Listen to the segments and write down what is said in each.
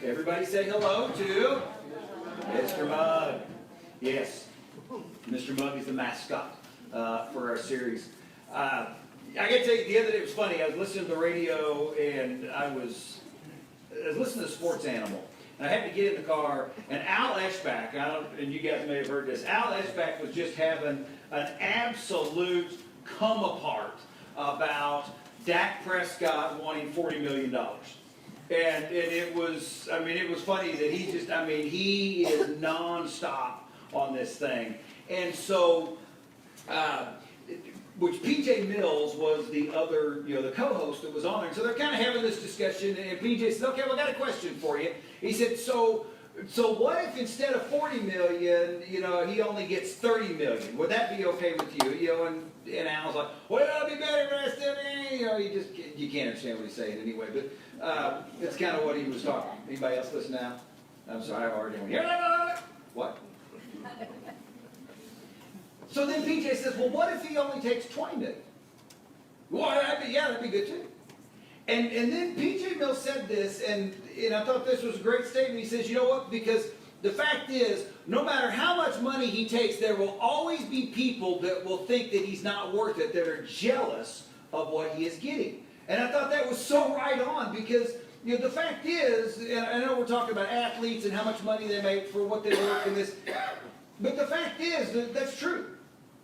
Everybody say hello to Mr. Mug. Yes, Mr. Mug is the mascot for our series. I got to tell you, the other day it was funny. I was listening to the radio and I was listening to Sports Animal. And I had to get in the car, and Al Eshbach, and you guys may have heard this, Al Eshbach was just having an absolute come apart about Dak Prescott wanting $40 million. And it was, it was funny that he is nonstop on this thing. And so, which PJ Mills was the other, the co-host that was on there. And so they're kind of having this discussion, and PJ said, okay, well, I got a question for you. He said, so what if instead of $40 million, he only gets $30 million? Would that be okay with you? And Al's like, well, it'll be better, but I still, you can't understand what he's saying anyway. But it's kind of what he was talking. Anybody else listen now? I'm sorry, I already went here. What? So then PJ says, well, what if he only takes $20 million? Well, that'd be good too. And then PJ Mills said this, and I thought this was a great statement. He says, you know what? Because the fact is, no matter how much money he takes, there will always be people that will think that he's not worth it, that are jealous of what he is getting. And I thought that was so right on, because the fact is, and I know we're talking about athletes and how much money they make for what they work in this, but the fact is that that's true.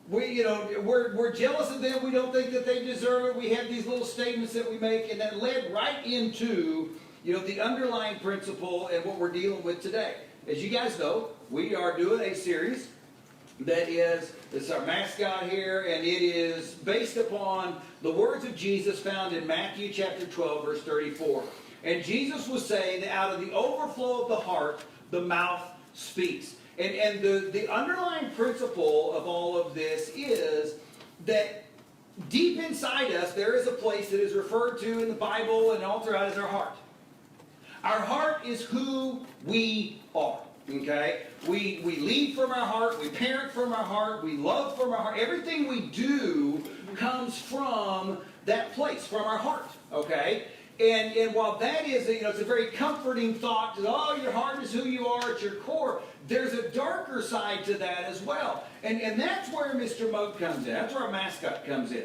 We're jealous of them. We don't think that they deserve it. We have these little statements that we make, and that led right into, the underlying principle and what we're dealing with today. As you guys know, we are doing a series that it's our mascot here, and it is based upon the words of Jesus found in Matthew chapter 12, verse 34. And Jesus was saying that out of the overflow of the heart, the mouth speaks. And the underlying principle of all of this is that deep inside us, there is a place that is referred to in the Bible and all throughout as our heart. Our heart is who we are, okay? We lead from our heart, we parent from our heart, we love from our heart. Everything we do comes from that place, from our heart, okay? And while that is, it's a very comforting thought, your heart is who you are at your core, there's a darker side to that as well. And that's where Mr. Mug comes in. That's where our mascot comes in.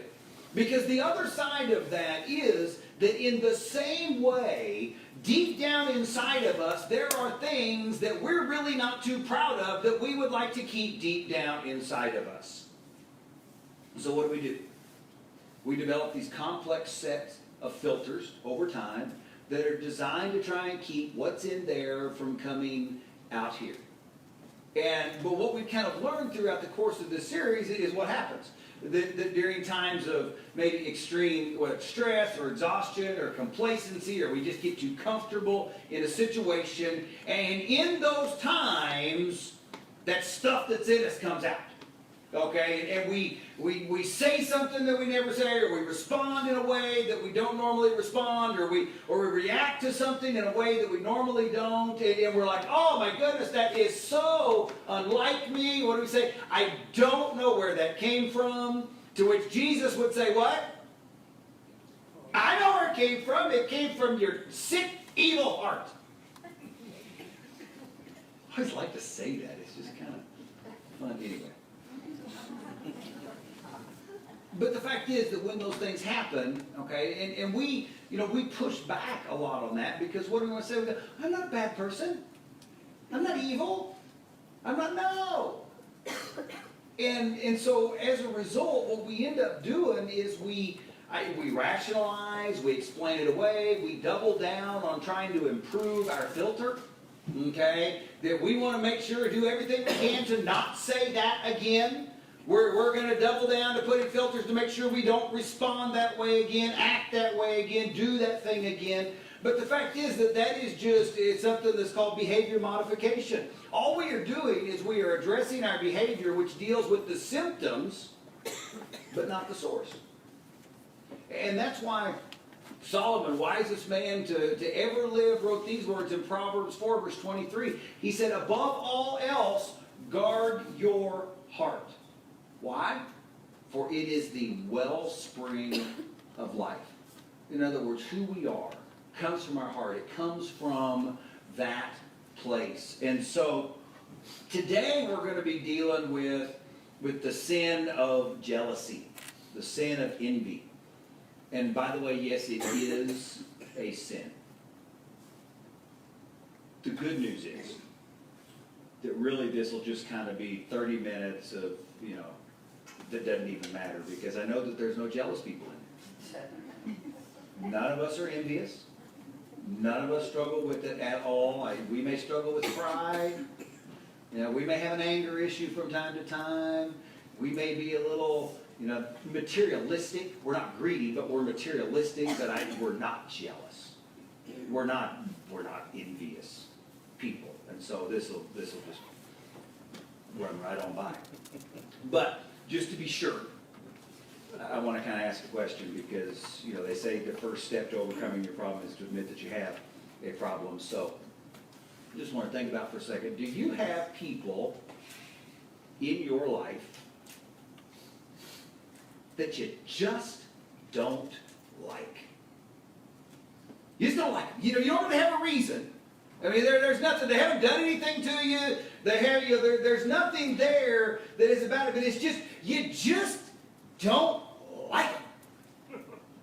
Because the other side of that is that in the same way, deep down inside of us, there are things that we're really not too proud of that we would like to keep deep down inside of us. So what do? We develop these complex sets of filters over time that are designed to try and keep what's in there from coming out here. But what we've kind of learned throughout the course of this series is what happens. That during times of maybe extreme stress or exhaustion or complacency, or we just get too comfortable in a situation, and in those times, that stuff that's in us comes out. Okay, and we say something that we never say, or we respond in a way that we don't normally respond, or we react to something in a way that we normally don't, and we're like, oh my goodness, that is so unlike me. What do we say? I don't know where that came from. To which Jesus would say, what? I know where it came from. It came from your sick, evil heart. I always like to say that. It's just kind of fun anyway. But the fact is that when those things happen, okay, and we push back a lot on that, because what do we want to say? I'm not a bad person. I'm not evil. No. And so as a result, what we end up doing is we rationalize, we explain it away, we double down on trying to improve our filter, okay, that we want to make sure, do everything we can to not say that again. We're going to double down to put in filters to make sure we don't respond that way again, act that way again, do that thing again. But the fact is that is it's something that's called behavior modification. All we are doing is we are addressing our behavior, which deals with the symptoms, but not the source. And that's why Solomon, wisest man to ever live, wrote these words in Proverbs 4, verse 23. He said, above all else, guard your heart. Why? For it is the wellspring of life. In other words, who we are comes from our heart. It comes from that place. And so today we're going to be dealing with the sin of jealousy, the sin of envy. And by the way, yes, it is a sin. The good news is that really this will just kind of be 30 minutes of, that doesn't even matter, because I know that there's no jealous people in here. None of us are envious. None of us struggle with it at all. We may struggle with pride. We may have an anger issue from time to time. We may be a little, materialistic. We're not greedy, but we're materialistic. But we're not jealous. We're not envious people. And so this will just run right on by. But just to be sure, I want to kind of ask a question, because, they say the first step to overcoming your problem is to admit that you have a problem. So I just want to think about for a second. Do you have people in your life that you just don't like? You just don't like them. You don't really have a reason. I mean, there's nothing. They haven't done anything to you. They have there's nothing there that is about it. But it's just, you just don't like them.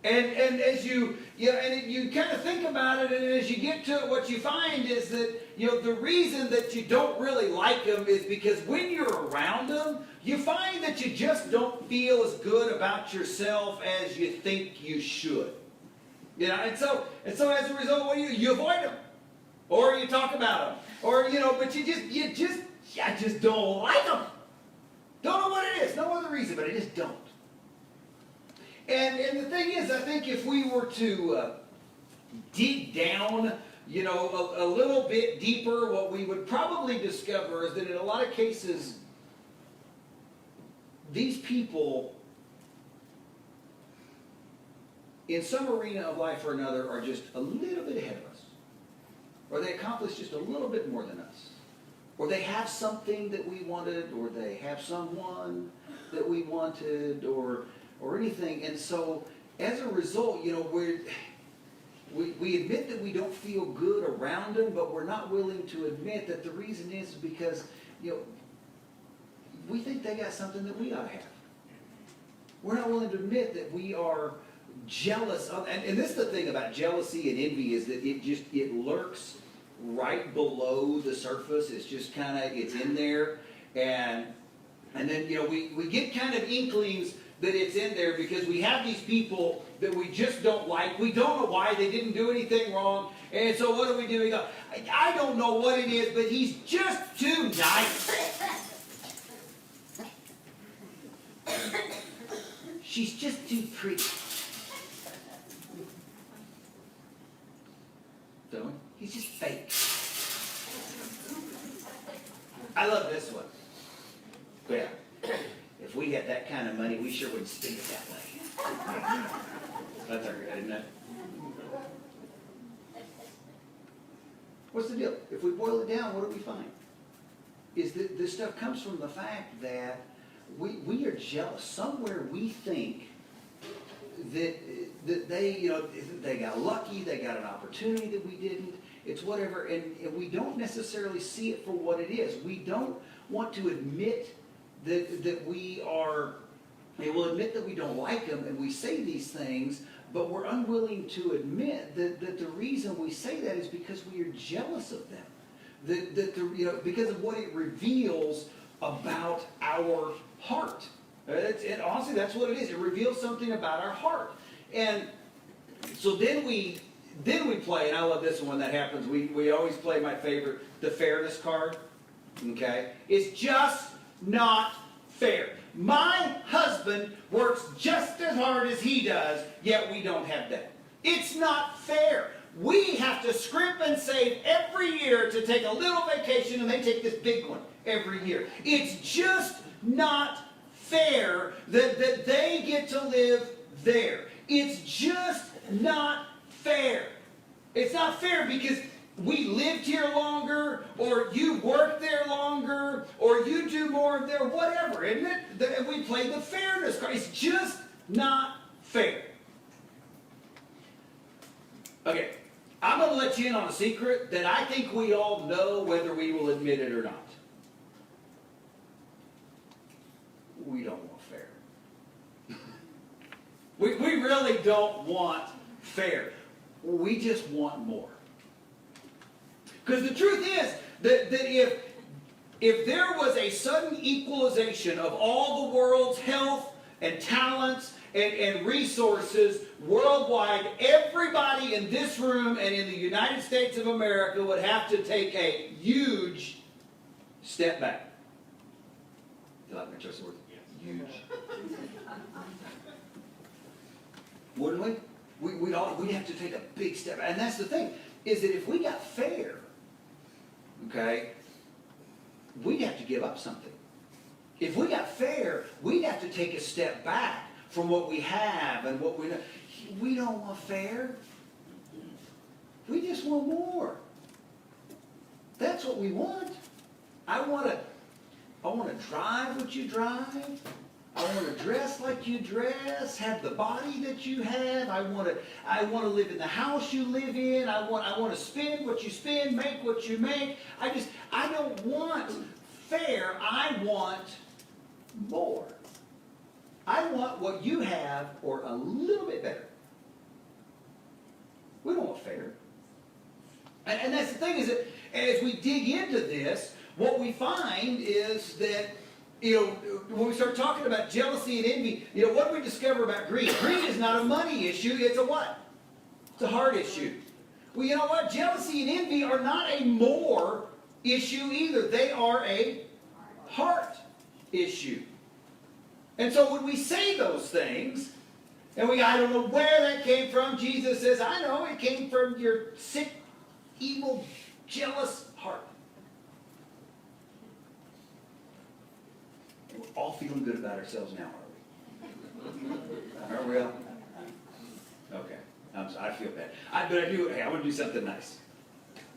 And as you kind of think about it, and as you get to it, what you find is that the reason that you don't really like them is because when you're around them, you find that you just don't feel as good about yourself as you think you should. And so as a result, what do you avoid them, or you talk about them, or but I just don't like them. Don't know what it is, no other reason, but I just don't. And the thing is, I think if we were to dig down, a little bit deeper, what we would probably discover is that in a lot of cases, these people, in some arena of life or another, are just a little bit ahead of us. Or they accomplish just a little bit more than us. Or they have something that we wanted, or they have someone that we wanted, or anything. And so, as a result, we admit that we don't feel good around them, but we're not willing to admit that the reason is because, we think they got something that we ought to have. We're not willing to admit that we are jealous of, and this is the thing about jealousy and envy, is that it lurks right below the surface. It's just it's in there, and then we get kind of inklings that it's in there because we have these people that we just don't like. We don't know why. They didn't do anything wrong. And so what do? We go, I don't know what it is, but he's just too nice. She's just too pretty. So he's just fake. I love this one. Yeah. If we had that kind of money, we sure wouldn't spend it that way. That's our good, isn't it? What's the deal? If we boil it down, what do we find? Is that this stuff comes from the fact that we are jealous. Somewhere we think that they, they got lucky, they got an opportunity that we didn't. It's whatever, and we don't necessarily see it for what it is. We don't want to admit that we are, we'll admit that we don't like them, and we say these things, but we're unwilling to admit that the reason we say that is because we are jealous of them. Because of what it reveals about our heart. And honestly, that's what it is. It reveals something about our heart. And so then we play, and I love this one that happens. We always play my favorite, the fairness card. Okay? It's just not fair. My husband works just as hard as he does, yet we don't have that. It's not fair. We have to scrimp and save every year to take a little vacation, and they take this big one every year. It's just not fair that they get to live there. It's just not fair. It's not fair because we lived here longer, or you worked there longer, or you do more there, whatever, isn't it? We play the fairness card. It's just not fair. Okay, I'm going to let you in on a secret that I think we all know whether we will admit it or not. We don't want fair. We really don't want fair. We just want more. Because the truth is that if there was a sudden equalization of all the world's health and talents and resources worldwide, everybody in this room and in the United States of America would have to take a huge step back. Do you like my choice of words? Huge. Wouldn't we? We'd have to take a big step. And that's the thing, is that if we got fair, okay, we'd have to give up something. If we got fair, we'd have to take a step back from what we have and what we know. We don't want fair. We just want more. That's what we want. I want to drive what you drive. I want to dress like you dress, have the body that you have. I want to live in the house you live in. I want to spend what you spend, make what you make. I don't want fair. I want more. I want what you have or a little bit better. We don't want fair. And that's the thing, is that as we dig into this, what we find is that, when we start talking about jealousy and envy, what do we discover about greed? Greed is not a money issue, it's a what? It's a heart issue. Well, you know what? Jealousy and envy are not a more issue either. They are a heart issue. And so when we say those things, and I don't know where that came from, Jesus says, I know it came from your sick, evil, jealous heart. We're all feeling good about ourselves now, are we? Are we all? Okay. I feel bad. But I want to do something nice.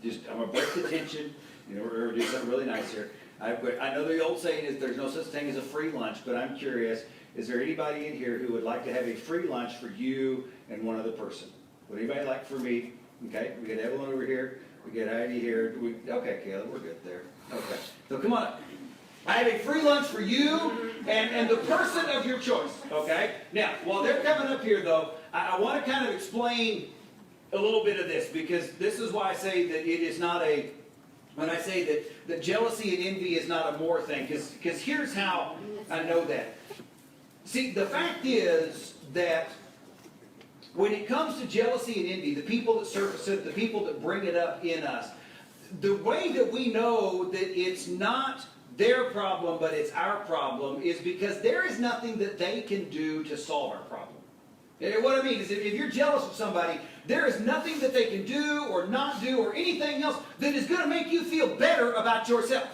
I'm going to break the tension. We're going to do something really nice here. I know the old saying is there's no such thing as a free lunch, but I'm curious, is there anybody in here who would like to have a free lunch for you and one other person? Would anybody like for me? Okay, we get Evelyn over here. We get Heidi here. Okay, Caleb, we're good there. Okay, so come on up. I have a free lunch for you and the person of your choice, okay? Now, while they're coming up here, though, I want to kind of explain a little bit of this, because this is why I say that it is not a, when I say that jealousy and envy is not a more thing, because here's how I know that. See, the fact is that when it comes to jealousy and envy, the people that surface it, the people that bring it up in us, the way that we know that it's not their problem, but it's our problem, is because there is nothing that they can do to solve our problem. And what I mean is, if you're jealous of somebody, there is nothing that they can do or not do or anything else that is going to make you feel better about yourself.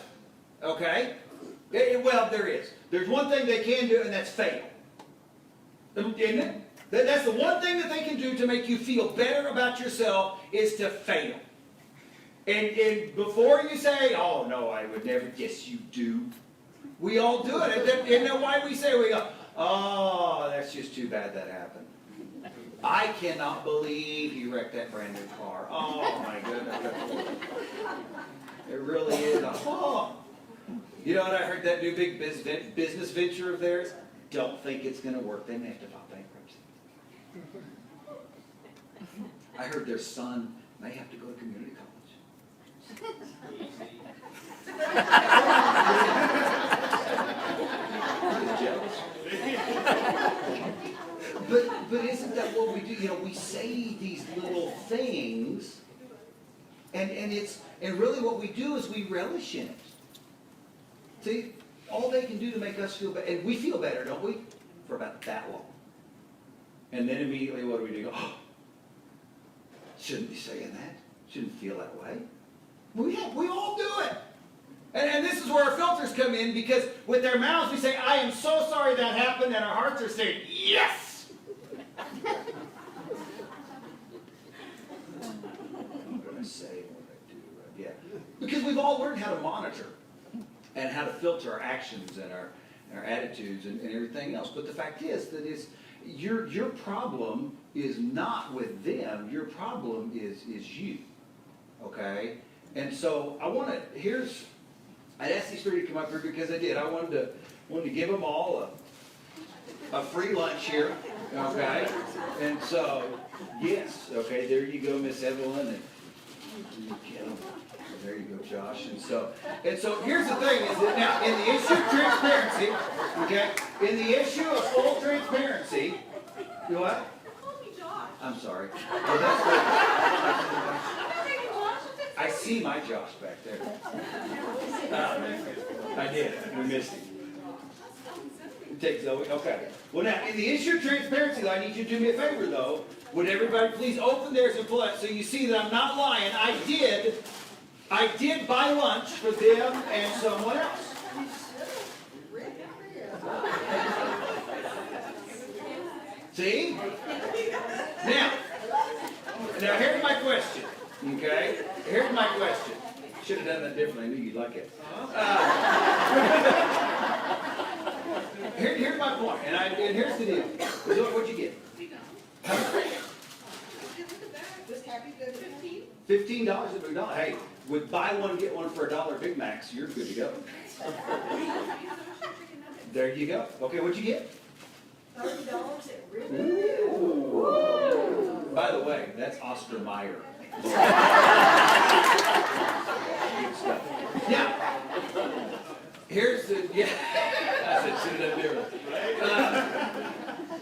Okay? Well, there is. There's one thing they can do, and that's fail. Isn't it? That's the one thing that they can do to make you feel better about yourself, is to fail. And before you say, oh, no, I would never, yes, you do. We all do it. Isn't that why we say, we go, oh, that's just too bad that happened. I cannot believe he wrecked that brand new car. Oh, my goodness. It really is. Oh. You know what I heard, that new big business venture of theirs? Don't think it's going to work. They may have to file bankruptcy. I heard their son may have to go to community college. But isn't that what we do? We say these little things, and really what we do is we relish in it. See, all they can do to make us feel better, and we feel better, don't we? For about that long. And then immediately what do? Oh, shouldn't be saying that. Shouldn't feel that way. We all do it. And this is where our filters come in, because with their mouths we say, I am so sorry that happened, and our hearts are saying, yes! I'm going to say what I do. Yeah. Because we've all learned how to monitor and how to filter our actions and our attitudes and everything else. But the fact is that your problem is not with them, your problem is you, okay? And so I'd asked these three to come up here because I did. I wanted to give them all a free lunch here, okay? And so, yes, okay, there you go, Miss Evelyn, and you get them. There you go, Josh. And so here's the thing, is that now, in the issue of transparency, okay, in the issue of full transparency, you know what? Call me Josh. I'm sorry. Oh, that's good. I see my Josh back there. I did. We missed him. Take Zoe. Okay. Well, now, in the issue of transparency, though, I need you to do me a favor, though. Would everybody please open theirs and pull it so you see that I'm not lying. I did buy lunch for them and someone else. See? Now here's my question. Okay? Here's my question. Should have done that differently. I knew you'd like it. Here's my point, and here's the deal. What'd you get? How much? Just happy to $15 at McDonald's. Hey, with buy one get one for $1 Big Macs, you're good to go. There you go. Okay, what'd you get? $30 at Ribbon. Ooh. By the way, that's Oscar Mayer. Good stuff. Now, here's the I said should have done different.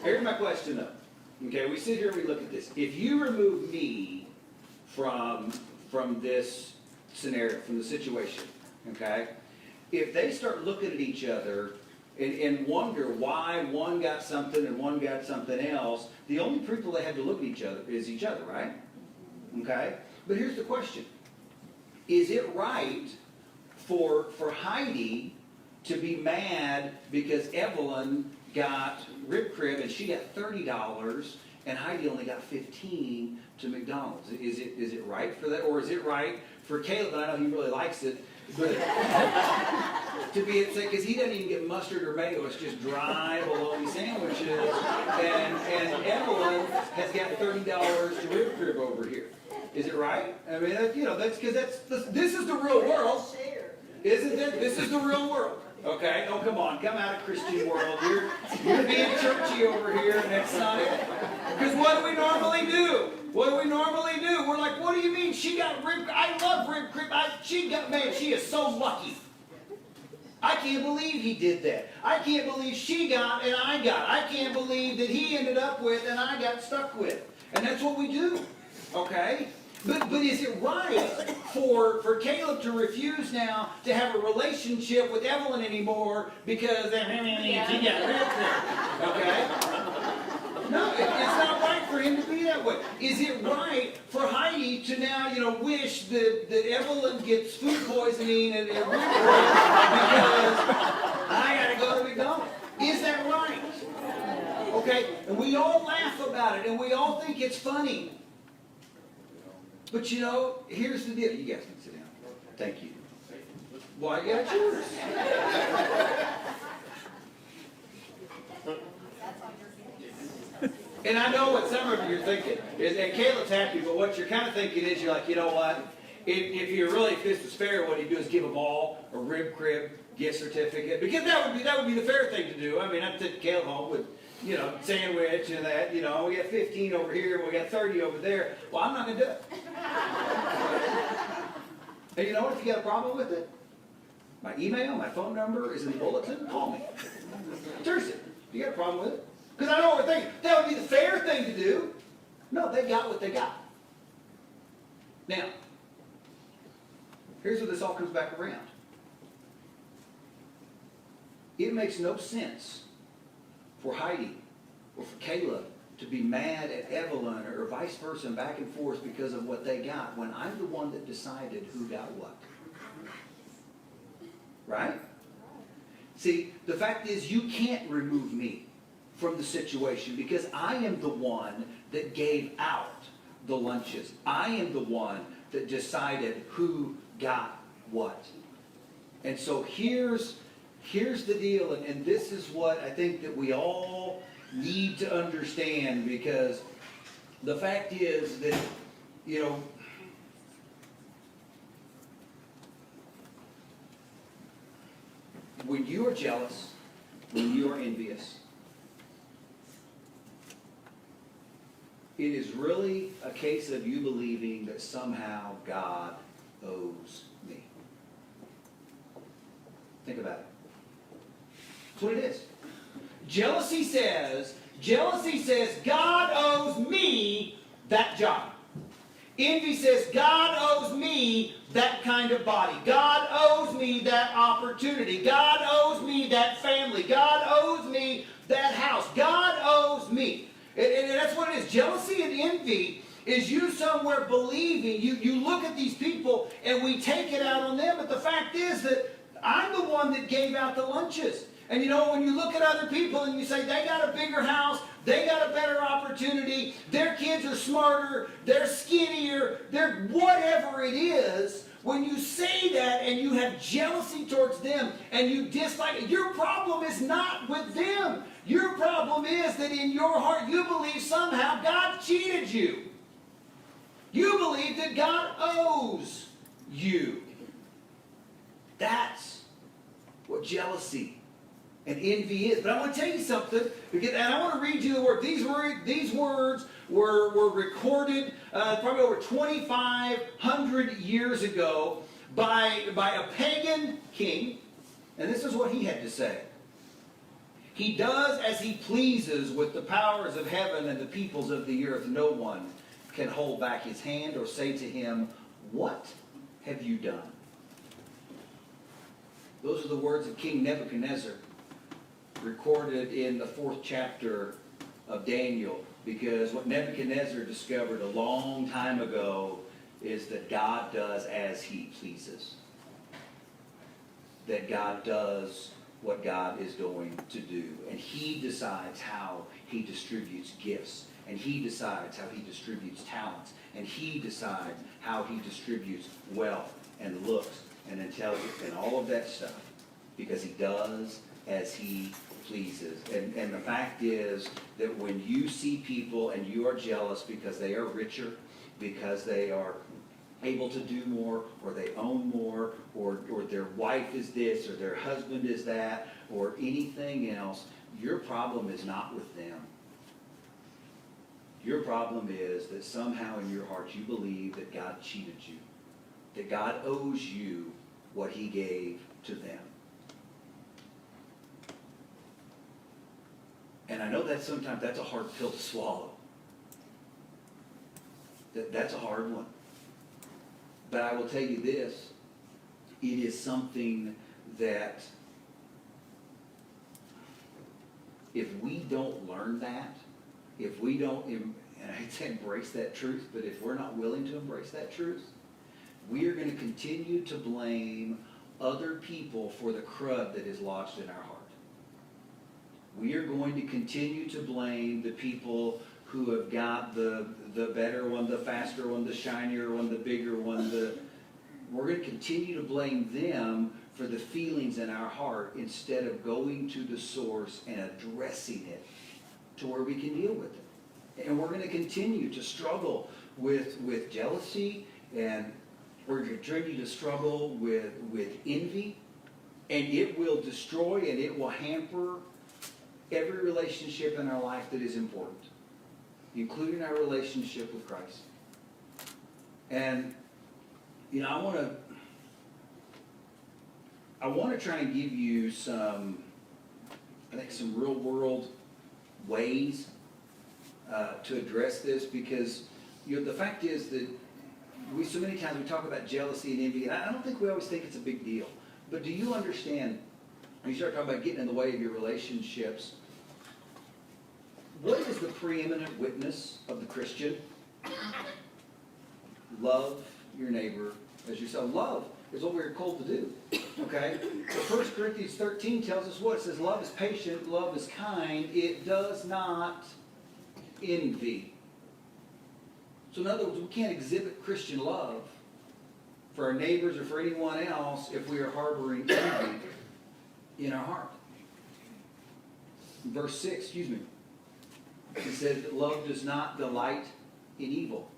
Here's my question though. Okay, we sit here and we look at this. If you remove me from this scenario, from the situation, okay, if they start looking at each other and wonder why one got something and one got something else, the only people that have to look at each other is each other, right? Okay? But here's the question. Is it right for Heidi to be mad because Evelyn got rib crib and she got $30 and Heidi only got $15 to McDonald's? Is it right for that? Or is it right for Caleb, and I know he really likes it, but to be upset because he doesn't even get mustard or mayo, it's just dry bologna sandwiches, and Evelyn has got $30 to rib crib over here. Is it right? I mean, that's because this is the real world, isn't it? This is the real world. Okay? Oh, come on. Come out of Christian world. You're being churchy over here, and that's not it. Because what do we normally do? What do we normally do? We're like, what do you mean? She got rib crib. I love rib crib. She is so lucky. I can't believe he did that. I can't believe she got and I got. I can't believe that he ended up with and I got stuck with. And that's what we do. Okay? But is it right for Caleb to refuse now to have a relationship with Evelyn anymore because she got rib crib? Okay? No, it's not right for him to be that way. Is it right for Heidi to now, wish that Evelyn gets food poisoning and rib crib because I got to go to McDonald's? Is that right? Okay? And we all laugh about it and we all think it's funny. But here's the deal. You guys can sit down. Thank you. Why, yeah, it's yours. And I know what some of you are thinking is, and Caleb's happy, but what you're kind of thinking is, you're like, you know what? If this was fair, what he'd do is give them all a rib crib gift certificate, because that would be the fair thing to do. I mean, I'd take Caleb home with, sandwich and that. We got 15 over here, we got 30 over there. Well, I'm not going to do it. And you know what? If you got a problem with it, my email, my phone number is in the bulletin. Call me. Seriously, if you got a problem with it. Because I know what we're thinking. That would be the fair thing to do. No, they got what they got. Now, here's where this all comes back around. It makes no sense for Heidi or for Caleb to be mad at Evelyn or vice versa and back and forth because of what they got when I'm the one that decided who got what. Right? See, the fact is you can't remove me from the situation because I am the one that gave out the lunches. I am the one that decided who got what. And so here's the deal, and this is what I think that we all need to understand, because the fact is that, you know, when you are jealous, when you are envious, it is really a case of you believing that somehow God owes me. Think about it. That's what it is. Jealousy says, God owes me that job. Envy says, God owes me that kind of body. God owes me that opportunity. God owes me that family. God owes me that house. God owes me. And that's what it is. Jealousy and envy is you somewhere believing, you look at these people and we take it out on them, but the fact is that I'm the one that gave out the lunches. And you know, when you look at other people and you say, they got a bigger house, they got a better opportunity, their kids are smarter, they're skinnier, they're whatever it is, when you say that and you have jealousy towards them and you dislike it, your problem is not with them. Your problem is that in your heart you believe somehow God cheated you. You believe that God owes you. That's what jealousy and envy is. But I want to tell you something, and I want to read you the word. These words were recorded probably over 2,500 years ago by a pagan king, and this is what he had to say. He does as he pleases with the powers of heaven and the peoples of the earth. No one can hold back his hand or say to him, what have you done? Those are the words of King Nebuchadnezzar, recorded in the 4th chapter of Daniel, because what Nebuchadnezzar discovered a long time ago is that God does as he pleases. That God does what God is going to do. And he decides how he distributes gifts. And he decides how he distributes talents. And he decides how he distributes wealth and looks and intelligence and all of that stuff. Because he does as he pleases. And the fact is that when you see people and you are jealous because they are richer, because they are able to do more, or they own more, or their wife is this, or their husband is that, or anything else, your problem is not with them. Your problem is that somehow in your heart you believe that God cheated you, that God owes you what he gave to them. And I know that sometimes that's a hard pill to swallow. That's a hard one. But I will tell you this, it is something that if we don't learn that, if we don't, and I hate to embrace that truth, but if we're not willing to embrace that truth, we are going to continue to blame other people for the crud that is lodged in our heart. We are going to continue to blame the people who have got the better one, the faster one, the shinier one, the bigger one. We're going to continue to blame them for the feelings in our heart instead of going to the source and addressing it to where we can deal with it. And we're going to continue to struggle with jealousy, and we're going to continue to struggle with envy, and it will destroy and it will hamper every relationship in our life that is important, including our relationship with Christ. And, you know, I want to try and give you some real world ways to address this, because, you know, the fact is that so many times we talk about jealousy and envy, and I don't think we always think it's a big deal. But do you understand, when you start talking about getting in the way of your relationships, what is the preeminent witness of the Christian? Love your neighbor as yourself. Love is what we're called to do. Okay? So 1 Corinthians 13 tells us what? It says love is patient, love is kind, it does not envy. So in other words, we can't exhibit Christian love for our neighbors or for anyone else if we are harboring envy in our heart. Verse 6, He said, love does not delight in evil.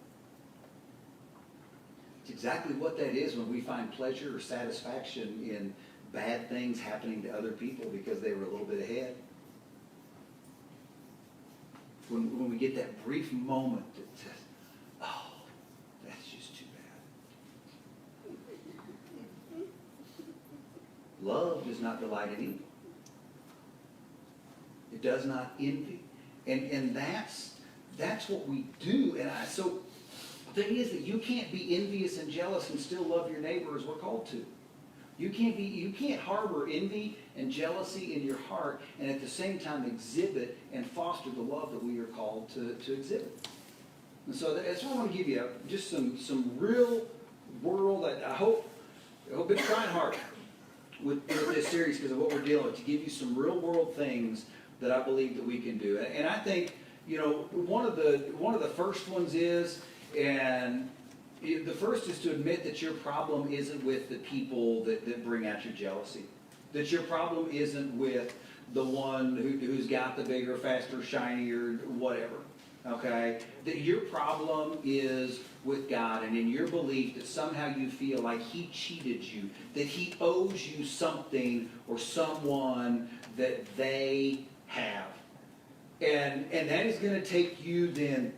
It's exactly what that is when we find pleasure or satisfaction in bad things happening to other people because they were a little bit ahead. When we get that brief moment that says, oh, that's just too bad. Love does not delight in evil. It does not envy. And that's what we do. So the thing is that you can't be envious and jealous and still love your neighbor as we're called to. You can't harbor envy and jealousy in your heart and at the same time exhibit and foster the love that we are called to exhibit. And so that's what I want to give you, just some real world. I hope it's trying hard with this series because of what we're dealing with, to give you some real world things that I believe that we can do. And I think, one of the first ones is, and the first is to admit that your problem isn't with the people that bring out your jealousy. That your problem isn't with the one who's got the bigger, faster, shinier, whatever. Okay? That your problem is with God and in your belief that somehow you feel like He cheated you, that He owes you something or someone that they have. And that is going to take you then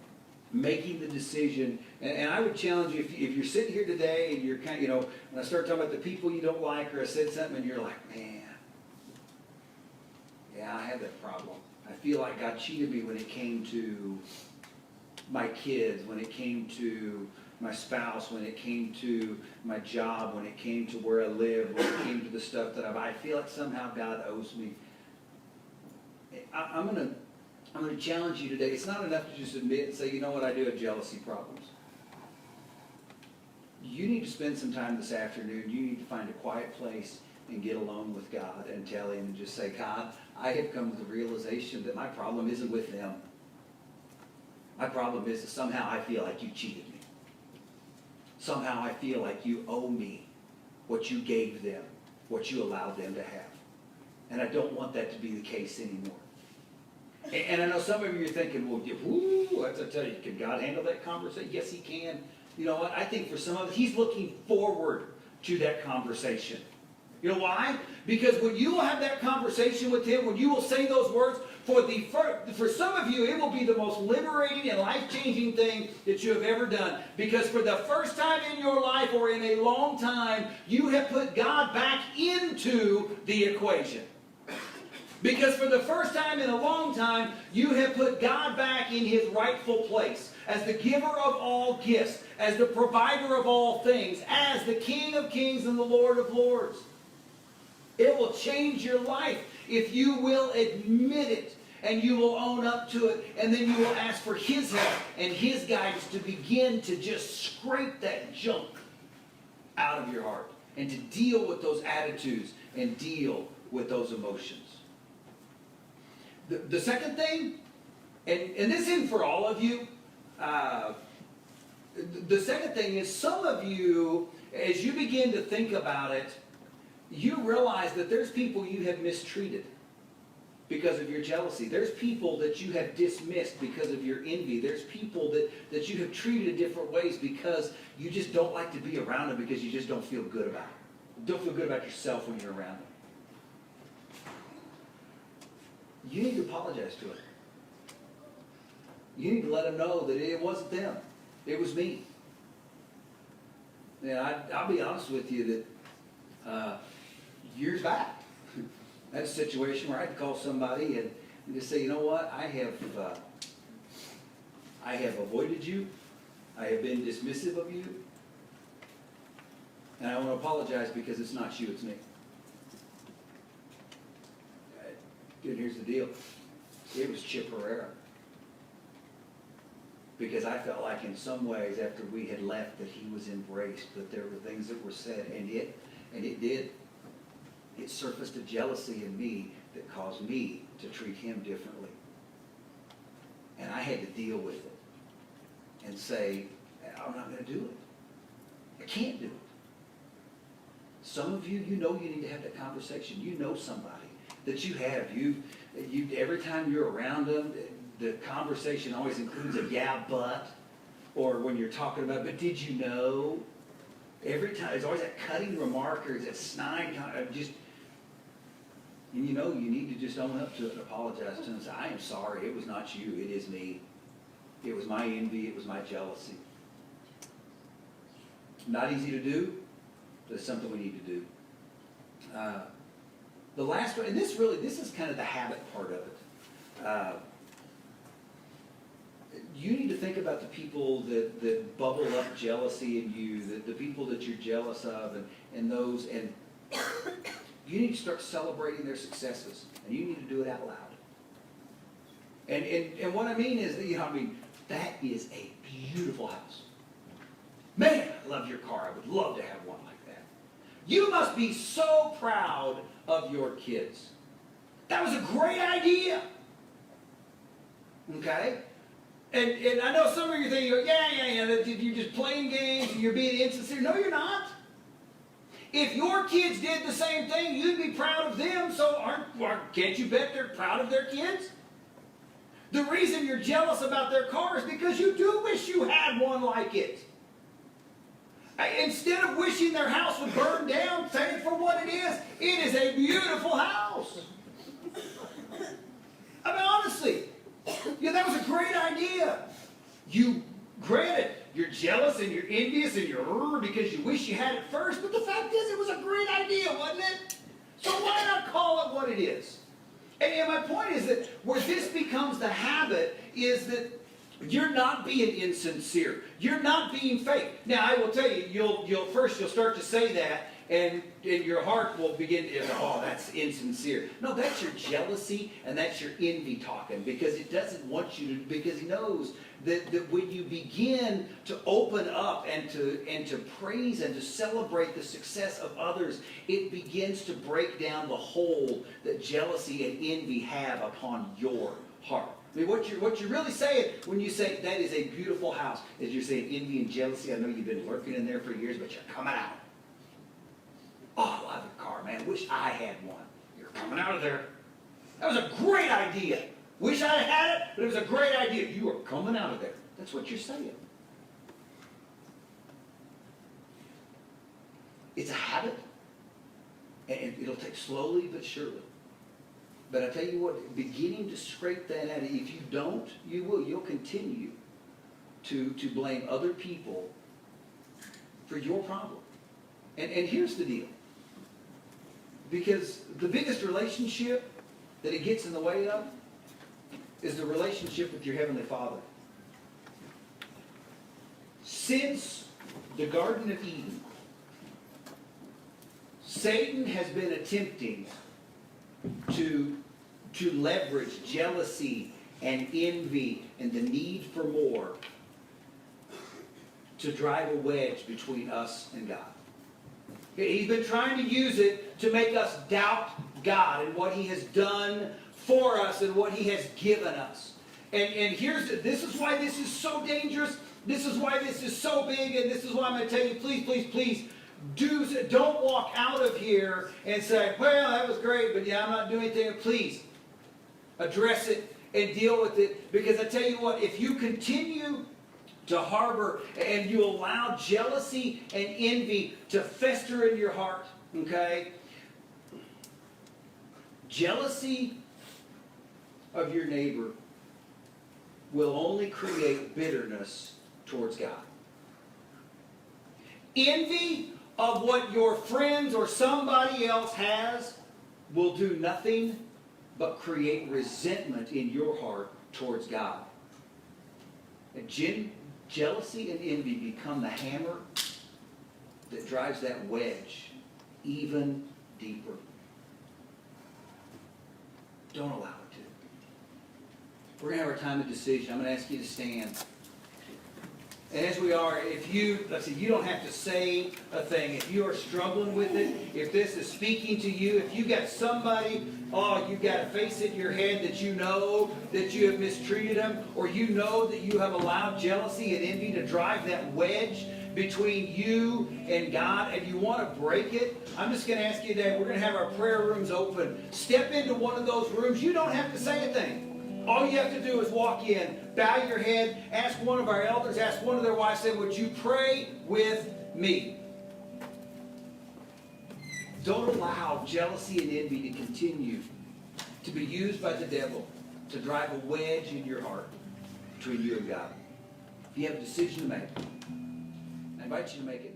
making the decision. And I would challenge you, if you're sitting here today and you're kind of, when I start talking about the people you don't like, or I said something and you're like, man, yeah, I have that problem. I feel like God cheated me when it came to my kids, when it came to my spouse, when it came to my job, when it came to where I live, when it came to the stuff that I feel like somehow God owes me. I'm going to challenge you today. It's not enough to just admit and say, you know what, I do have jealousy problems. You need to spend some time this afternoon. You need to find a quiet place and get alone with God and tell Him and just say, God, I have come to the realization that my problem isn't with them. My problem is that somehow I feel like you cheated me. Somehow I feel like you owe me what you gave them, what you allowed them to have. And I don't want that to be the case anymore. And I know some of you are thinking, well, I tell you, can God handle that conversation? Yes, He can. You know what? I think for some of us, He's looking forward to that conversation. You know why? Because when you will have that conversation with Him, when you will say those words, for some of you, it will be the most liberating and life-changing thing that you have ever done. Because for the first time in your life or in a long time, you have put God back into the equation. Because for the first time in a long time, you have put God back in His rightful place as the giver of all gifts, as the provider of all things, as the King of kings and the Lord of lords. It will change your life if you will admit it and you will own up to it, and then you will ask for His help and His guidance to begin to just scrape that junk out of your heart and to deal with those attitudes and deal with those emotions. The second thing, and this isn't for all of you, the second thing is some of you, as you begin to think about it, you realize that there's people you have mistreated because of your jealousy. There's people that you have dismissed because of your envy. There's people that you have treated in different ways because you just don't like to be around them because you just don't feel good about it. You don't feel good about yourself when you're around them. You need to apologize to it. You need to let them know that it wasn't them. It was me. And I'll be honest with you that years back, I had a situation where I had to call somebody and just say, you know what, I have avoided you. I have been dismissive of you. And I want to apologize because it's not you, it's me. Dude, here's the deal. It was Chip Herrera. Because I felt like in some ways after we had left that he was embraced, that there were things that were said, and it did. It surfaced a jealousy in me that caused me to treat him differently. And I had to deal with it and say, I'm not going to do it. I can't do it. Some of you, you know you need to have that conversation. You know somebody that you have. You every time you're around them, the conversation always includes a yeah, but, or when you're talking about, but did you know? Every time, it's always that cutting remark or that snide kind of just, and you know, you need to just own up to it and apologize to them and say, I am sorry, it was not you, it is me. It was my envy, it was my jealousy. Not easy to do, but it's something we need to do. The last one, and this is kind of the habit part of it. You need to think about the people that bubble up jealousy in you, the people that you're jealous of, and those, and you need to start celebrating their successes, and you need to do it out loud. And what I mean is, that is a beautiful house. Man, I love your car. I would love to have one like that. You must be so proud of your kids. That was a great idea. Okay? And I know some of you think, that you're just playing games and you're being insincere. No, you're not. If your kids did the same thing, you'd be proud of them. So can't you bet they're proud of their kids? The reason you're jealous about their car is because you do wish you had one like it. Instead of wishing their house would burn down, take it for what it is. It is a beautiful house. Honestly, that was a great idea. Granted, you're jealous and you're envious and you're because you wish you had it first, but the fact is it was a great idea, wasn't it? So why not call it what it is? And my point is that where this becomes the habit is that you're not being insincere. You're not being fake. Now, I will tell you, you'll start to say that, and your heart will begin to, that's insincere. No, that's your jealousy, and that's your envy talking, because it doesn't want you to, because he knows that when you begin to open up and to praise and to celebrate the success of others, it begins to break down the hold that jealousy and envy have upon your heart. What you're really saying when you say that is a beautiful house is you're saying envy and jealousy. I know you've been lurking in there for years, but you're coming out. Oh, I love your car, man. Wish I had one. You're coming out of there. That was a great idea. Wish I had it, but it was a great idea. You are coming out of there. That's what you're saying. It's a habit, and it'll take slowly but surely. But I tell you what, beginning to scrape that out, if you don't, you'll continue to blame other people for your problem. And here's the deal. Because the biggest relationship that it gets in the way of is the relationship with your Heavenly Father. Since the Garden of Eden, Satan has been attempting to leverage jealousy and envy and the need for more to drive a wedge between us and God. He's been trying to use it to make us doubt God and what He has done for us and what He has given us. And this is why this is so dangerous. This is why this is so big, and this is why I'm going to tell you, please, don't walk out of here and say, well, that was great, but I'm not doing anything. Please, address it and deal with it. Because I tell you what, if you continue to harbor and you allow jealousy and envy to fester in your heart, okay? Jealousy of your neighbor will only create bitterness towards God. Envy of what your friends or somebody else has will do nothing but create resentment in your heart towards God. And jealousy and envy become the hammer that drives that wedge even deeper. Don't allow it to. We're going to have our time of decision. I'm going to ask you to stand. And as we are, you don't have to say a thing. If you are struggling with it, if this is speaking to you, if you got somebody, you've got a face in your head that you know that you have mistreated them, or you know that you have allowed jealousy and envy to drive that wedge between you and God, and you want to break it, I'm just going to ask you today, we're going to have our prayer rooms open. Step into one of those rooms. You don't have to say a thing. All you have to do is walk in, bow your head, ask one of our elders, ask one of their wives, say, would you pray with me? Don't allow jealousy and envy to continue to be used by the devil to drive a wedge in your heart between you and God. If you have a decision to make, I invite you to make it